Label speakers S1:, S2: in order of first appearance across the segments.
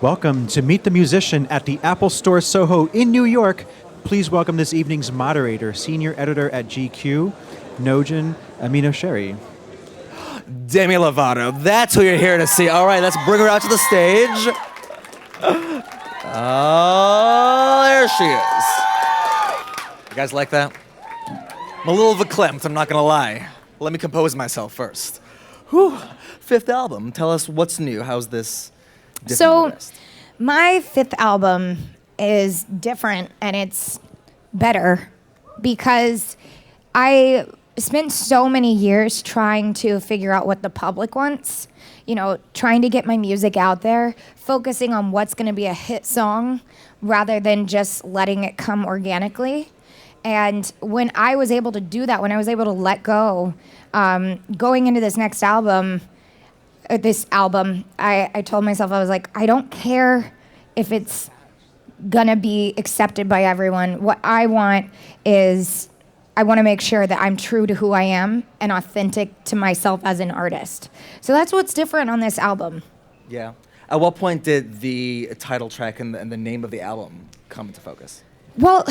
S1: Welcome to Meet the Musician at the Apple Store Soho in New York. Please welcome this evening's moderator, senior editor at GQ, Nojin Aminosheri.
S2: Demi Lovato, that's who you're here to see. All right, let's bring her out to the stage. Oh, there she is. You guys like that? I'm a little verklempt, I'm not gonna lie. Let me compose myself first. Whew, fifth album. Tell us what's new. How's this different from the rest?
S3: My fifth album is different and it's better because I spent so many years trying to figure out what the public wants, trying to get my music out there, focusing on what's going to be a hit song rather than just letting it come organically. And when I was able to do that, when I was able to let go, going into this next album, I told myself, I was like, I don't care if it's gonna be accepted by everyone. What I want is, I want to make sure that I'm true to who I am and authentic to myself as an artist. So that's what's different on this album.
S2: Yeah. At what point did the title track and the name of the album come into focus?
S3: Well,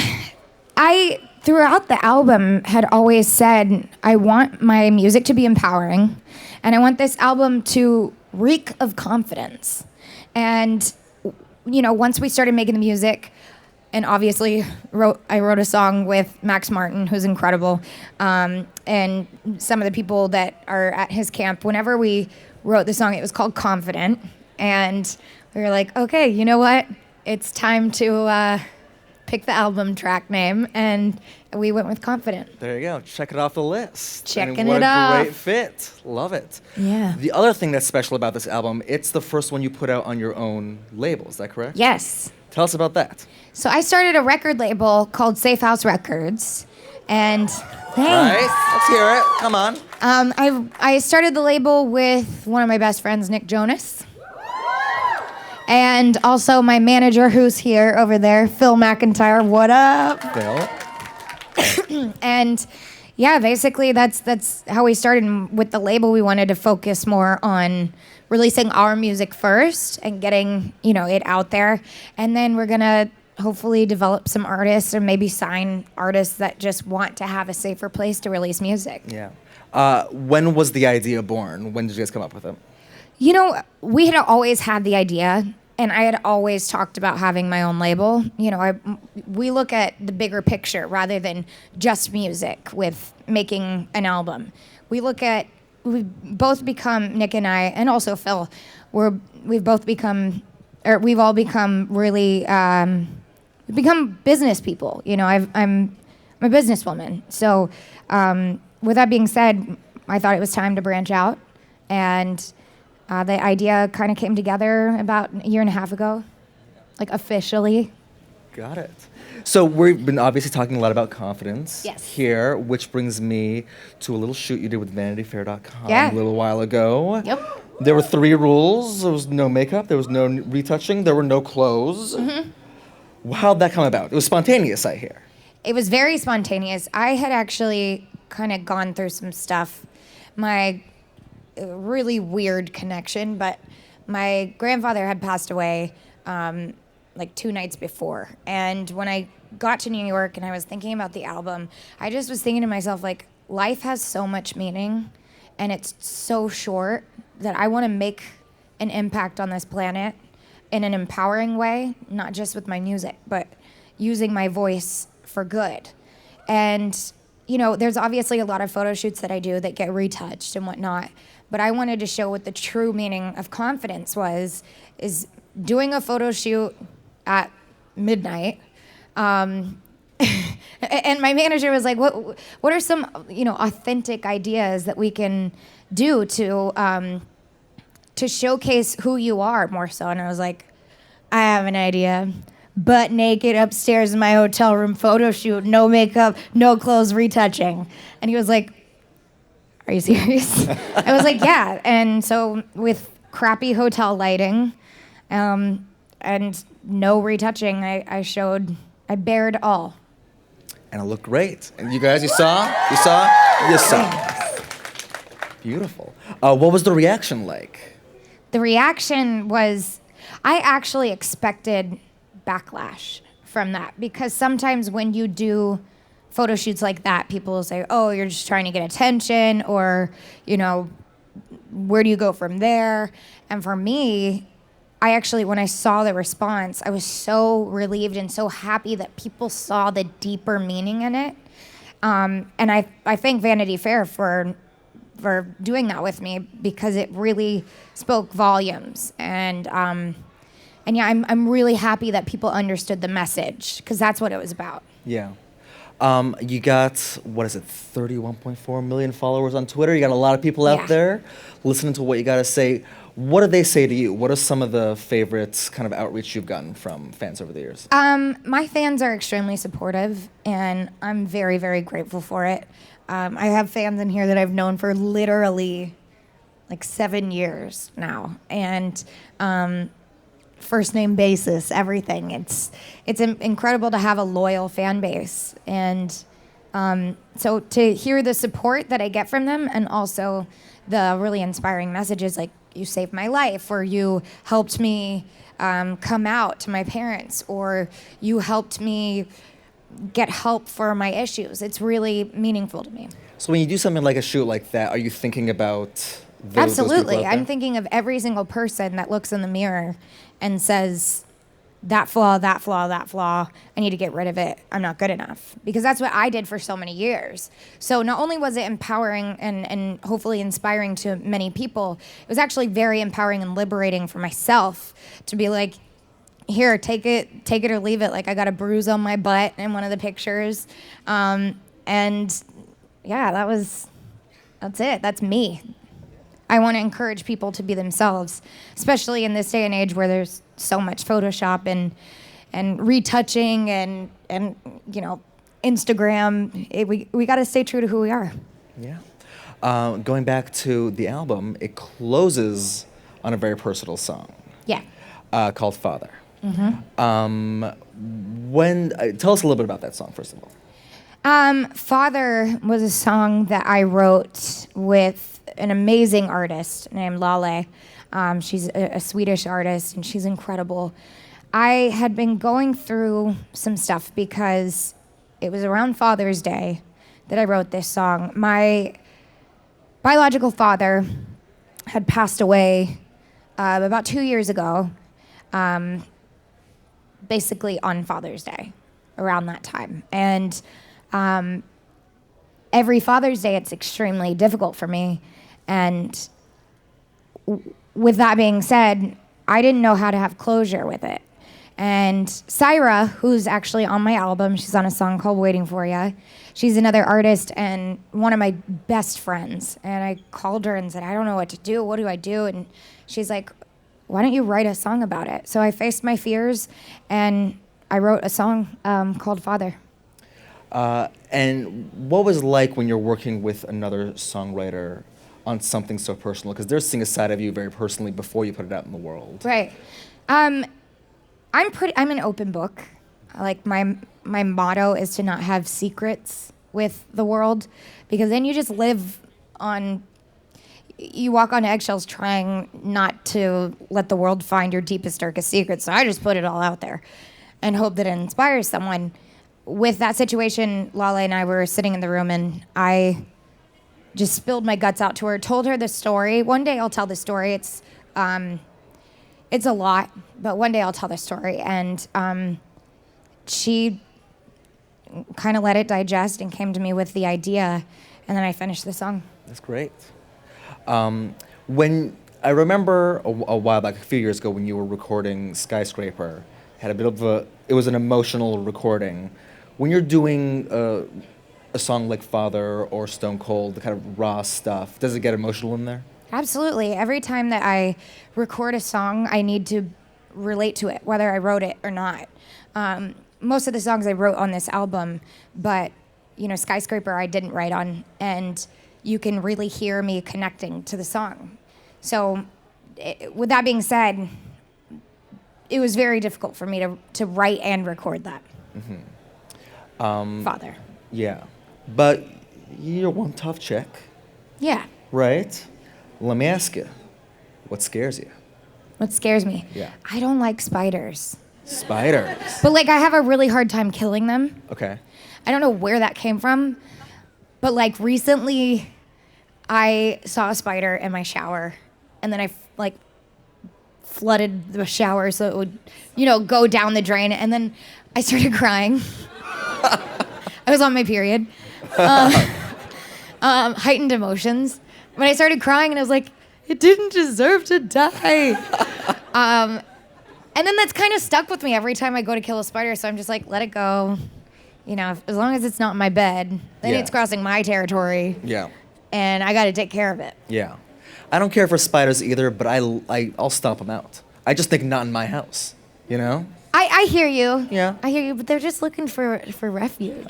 S3: I, throughout the album, had always said, I want my music to be empowering, and I want this album to reek of confidence. And, once we started making the music, and obviously I wrote a song with Max Martin, who's incredible, and some of the people that are at his camp. Whenever we wrote the song, it was called Confident, and we were like, okay, you know what? It's time to pick the album track name, and we went with Confident.
S2: There you go. Check it off the list.
S3: Checking
S2: what
S3: it
S2: a
S3: off.
S2: Great fit. Love it.
S3: Yeah.
S2: The other thing that's special about this album, it's the first one you put out on your own label. Is that correct?
S3: Yes.
S2: Tell us about that.
S3: So I started a record label called Safe House Records, and thanks.
S2: Right? Let's hear it. Come on.
S3: I started the label with one of my best friends, Nick Jonas, and also my manager, who's here over there, Phil McIntyre. What up?
S2: Phil.
S3: And yeah, basically that's how we started. And with the label, we wanted to focus more on releasing our music first and getting, it out there. And then we're gonna hopefully develop some artists or maybe sign artists that just want to have a safer place to release music.
S2: Yeah. When was the idea born? When did you guys come up with it?
S3: We had always had the idea, and I had always talked about having my own label. We look at the bigger picture rather than just music with making an album. We've both become, Nick and I, and also Phil, we've all become really, we've become business people. I'm a businesswoman. So with that being said, I thought it was time to branch out, and the idea kind of came together about a year and a half ago, like officially.
S2: Got it. So we've been obviously talking a lot about confidence
S3: Yes.
S2: here, which brings me to a little shoot you did with VanityFair.com
S3: Yeah.
S2: a little while ago.
S3: Yep.
S2: There were 3 rules. There was no makeup, there was no retouching, there were no clothes. Mm-hmm. How'd that come about? It was spontaneous, I hear.
S3: It was very spontaneous. I had actually kind of gone through some stuff. My really weird connection, but my grandfather had passed away like 2 nights before. And when I got to New York and I was thinking about the album, I just was thinking to myself, like, life has so much meaning and it's so short that I want to make an impact on this planet in an empowering way, not just with my music, but using my voice for good. And, there's obviously a lot of photo shoots that I do that get retouched and whatnot, but I wanted to show what the true meaning of confidence is doing a photo shoot at midnight. And my manager was like, what are some, authentic ideas that we can do to showcase who you are more so? And I was like, I have an idea. Butt naked upstairs in my hotel room photo shoot, no makeup, no clothes, retouching. And he was like, are you serious? I was like, yeah. And so with crappy hotel lighting and no retouching, I bared all.
S2: And it looked great. And you guys, you saw? Beautiful. What was the reaction like?
S3: The reaction was, I actually expected backlash from that because sometimes when you do photo shoots like that, people will say, oh, you're just trying to get attention, or, where do you go from there? And for me, I actually, when I saw the response, I was so relieved and so happy that people saw the deeper meaning in it. And I thank Vanity Fair for doing that with me because it really spoke volumes. And yeah, I'm really happy that people understood the message because that's what it was about.
S2: Yeah. You got, 31.4 million followers on Twitter. You got a lot of people
S3: Yeah.
S2: out there listening to what you got to say. What do they say to you? What are some of the favorites kind of outreach you've gotten from fans over the years?
S3: My fans are extremely supportive, and I'm very, very grateful for it. I have fans in here that I've known for literally like 7 years now, and first name basis, everything. It's incredible to have a loyal fan base, and so to hear the support that I get from them, and also the really inspiring messages like you saved my life, or you helped me come out to my parents, or you helped me get help for my issues. It's really meaningful to me.
S2: So when you do something like a shoot like that, are you thinking about those people
S3: Absolutely.
S2: out there?
S3: I'm thinking of every single person that looks in the mirror and says, that flaw, that flaw, that flaw, I need to get rid of it. I'm not good enough. Because that's what I did for so many years. So not only was it empowering and hopefully inspiring to many people, it was actually very empowering and liberating for myself to be like, here, take it or leave it. Like I got a bruise on my butt in one of the pictures. And yeah, that's it. That's me. I want to encourage people to be themselves, especially in this day and age where there's so much Photoshop and retouching and Instagram. We got to stay true to who we are.
S2: Yeah. Going back to the album, it closes on a very personal song.
S3: Yeah.
S2: Called Father.
S3: Mm-hmm.
S2: Tell us a little bit about that song, first of all.
S3: Father was a song that I wrote with an amazing artist named Lale. She's a Swedish artist, and she's incredible. I had been going through some stuff because it was around Father's Day that I wrote this song. My biological father had passed away about 2 years ago, basically on Father's Day, around that time. And every Father's Day, it's extremely difficult for me. And with that being said, I didn't know how to have closure with it. And Syra, who's actually on my album, she's on a song called Waiting For Ya. She's another artist and one of my best friends. And I called her and said, I don't know what to do. What do I do? And she's like, why don't you write a song about it? So I faced my fears and I wrote a song called Father.
S2: And what was it like when you're working with another songwriter on something so personal? Because they're seeing a side of you very personally before you put it out in the world.
S3: Right. I'm an open book. Like my motto is to not have secrets with the world, because then you just you walk on eggshells trying not to let the world find your deepest, darkest secrets. So I just put it all out there and hope that it inspires someone. With that situation, Lale and I were sitting in the room, and I just spilled my guts out to her, told her the story. One day I'll tell the story. It's a lot, but one day I'll tell the story. And she kind of let it digest and came to me with the idea, and then I finished the song.
S2: That's great. When I remember a while back, a few years ago, when you were recording Skyscraper, had a bit of it was an emotional recording. When you're doing a song like Father or Stone Cold, the kind of raw stuff, does it get emotional in there?
S3: Absolutely. Every time that I record a song, I need to relate to it, whether I wrote it or not. Most of the songs I wrote on this album, but Skyscraper I didn't write on, and you can really hear me connecting to the song. So with that being said, it was very difficult for me to write and record that. Father.
S2: Yeah. But you're one tough chick,
S3: Yeah.
S2: right? Let me ask you, what scares you?
S3: What scares me?
S2: Yeah.
S3: I don't like spiders.
S2: Spiders.
S3: But like I have a really hard time killing them.
S2: Okay.
S3: I don't know where that came from, but like recently I saw a spider in my shower and then I like flooded the shower so it would, go down the drain, and then I started crying. I was on my period. Heightened emotions. But I started crying and I was like, it didn't deserve to die. And then that's kind of stuck with me every time I go to kill a spider, so I'm just like, let it go. As long as it's not in my bed, then
S2: Yeah.
S3: it's crossing my territory.
S2: Yeah.
S3: And I got to take care of it.
S2: Yeah. I don't care for spiders either, but I'll stomp them out. I just think not in my house,
S3: I hear you.
S2: Yeah.
S3: I hear you, but they're just looking for refuge.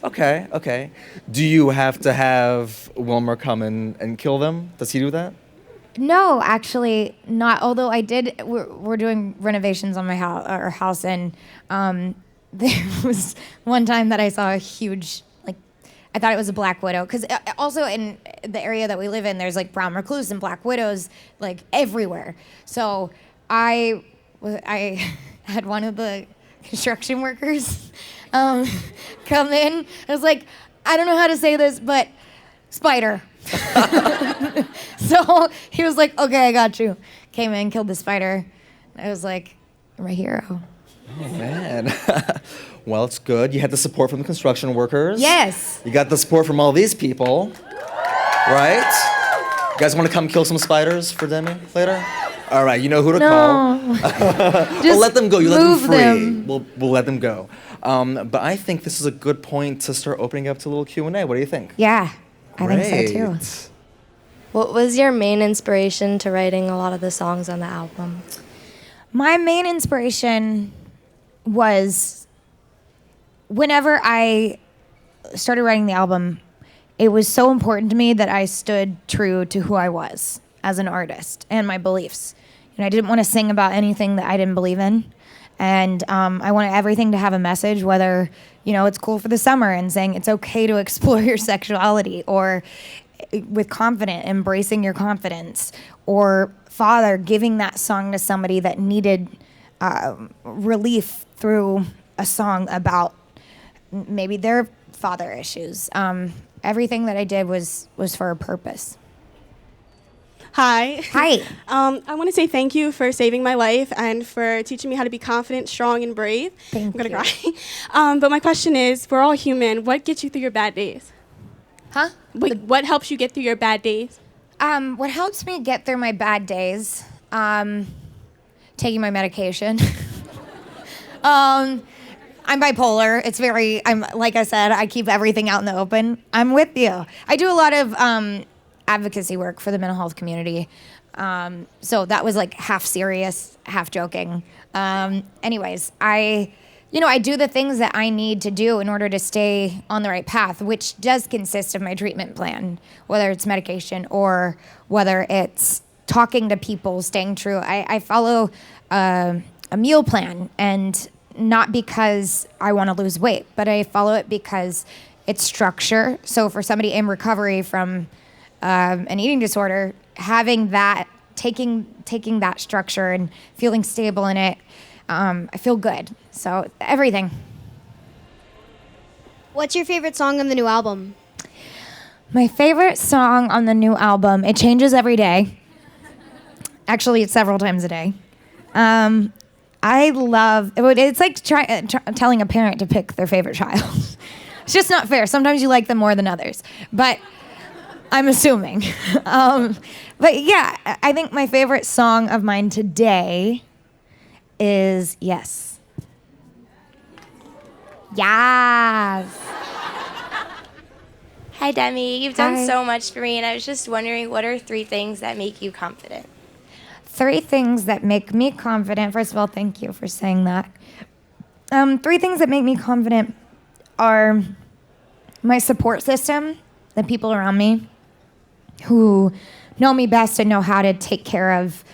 S2: Okay. Do you have to have Wilmer come and kill them? Does he do that?
S3: No, actually not. Although I did, we're doing renovations on my house, and there was one time that I saw a huge, I thought it was a black widow, because also in the area that we live in, there's like brown recluse and black widows like everywhere. So I had one of the construction workers come in. I was like, I don't know how to say this, but spider. So he was like, okay, I got you. Came in, killed the spider. I was like, you're my hero.
S2: Oh, man. Well, it's good. You had the support from the construction workers.
S3: Yes.
S2: You got the support from all these people, right? You guys want to come kill some spiders for Demi later? All right, you know who to call. We'll let them go. You let them free. We'll let them go. But I think this is a good point to start opening up to a little Q&A. What do you think?
S3: Yeah, I think so too.
S2: Great.
S4: What was your main inspiration to writing a lot of the songs on the album?
S3: My main inspiration was whenever I started writing the album, it was so important to me that I stood true to who I was as an artist and my beliefs. I didn't want to sing about anything that I didn't believe in. And I wanted everything to have a message, whether, it's cool for the summer and saying it's okay to explore your sexuality, or with confident, embracing your confidence, or father giving that song to somebody that needed relief through a song about maybe their father issues. Everything that I did was for a purpose.
S5: Hi.
S3: Hi.
S5: I want to say thank you for saving my life and for teaching me how to be confident, strong, and brave.
S3: Thank
S5: I'm going to
S3: you.
S5: cry. But my question is, we're all human. What gets you through your bad days?
S3: Huh?
S5: What helps you get through your bad days?
S3: What helps me get through my bad days, taking my medication. I'm bipolar. I'm like I said, I keep everything out in the open. I'm with you. I do a lot of advocacy work for the mental health community. So that was like half serious, half joking. Anyways, I do the things that I need to do in order to stay on the right path, which does consist of my treatment plan, whether it's medication or whether it's talking to people, staying true. I follow a meal plan, and not because I want to lose weight, but I follow it because it's structure. So for somebody in recovery from an eating disorder, having that, taking that structure and feeling stable in it, I feel good. So everything.
S6: What's your favorite song on the new album?
S3: My favorite song on the new album, it changes every day. Actually, it's several times a day. I love, it's like telling a parent to pick their favorite child. It's just not fair. Sometimes you like them more than others. But I'm assuming. But yeah, I think my favorite song of mine today is Yes. Yes.
S4: Hi, Demi. You've done
S3: Hi.
S4: so much for me, and I was just wondering, what are 3 things that make you confident?
S3: 3 things that make me confident. First of all, thank you for saying that. 3 things that make me confident are my support system, the people around me who know me best and know how to take care of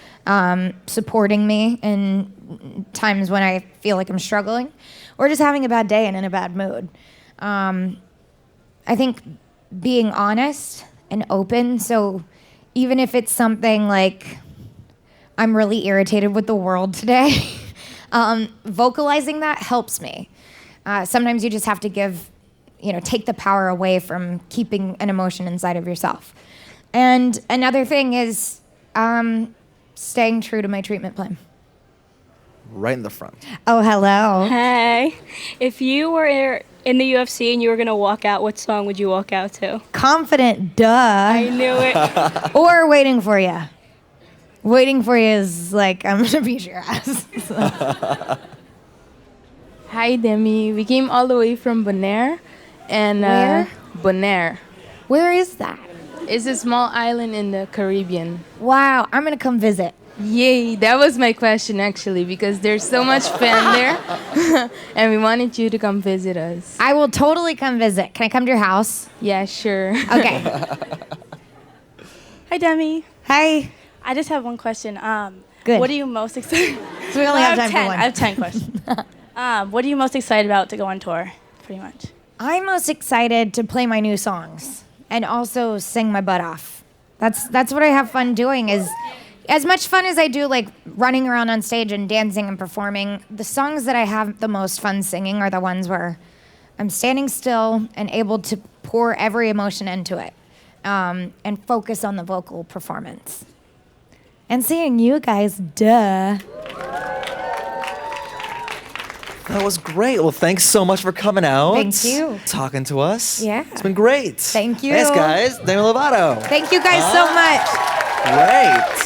S3: supporting me in times when I feel like I'm struggling or just having a bad day and in a bad mood. I think being honest and open. So even if it's something like I'm really irritated with the world today. Vocalizing that helps me. Sometimes you just have to take the power away from keeping an emotion inside of yourself. And another thing is staying true to my treatment plan.
S2: Right in the front.
S3: Oh, hello.
S7: Hey, if you were in the UFC and you were gonna walk out, what song would you walk out to?
S3: Confident, duh.
S7: I knew it.
S3: Or Waiting for You. Waiting for You is like, I'm gonna beat your ass.
S8: Hi, Demi. We came all the way from Bonaire. And
S3: Where?
S8: Bonaire.
S3: Where is that?
S8: It's a small island in the Caribbean.
S3: Wow, I'm gonna come visit.
S8: Yay, that was my question actually, because there's so much fan there. And we wanted you to come visit us.
S3: I will totally come visit. Can I come to your house?
S8: Yeah, sure.
S3: Okay.
S5: Hi, Demi.
S3: Hi.
S5: I just have one question.
S3: Good.
S5: What are you most excited?
S3: So we only have time for one.
S5: I have 10 questions. What are you most excited about to go on tour? Pretty much.
S3: I'm most excited to play my new songs and also sing my butt off. That's what I have fun doing. Is as much fun as I do like running around on stage and dancing and performing, the songs that I have the most fun singing are the ones where I'm standing still and able to pour every emotion into it, and focus on the vocal performance. And seeing you guys, duh.
S2: That was great. Well, thanks so much for coming out.
S3: Thank you.
S2: Talking to us.
S3: Yeah.
S2: It's been great.
S3: Thank you.
S2: Thanks, guys. Demi Lovato.
S3: Thank you guys so much.
S2: Great.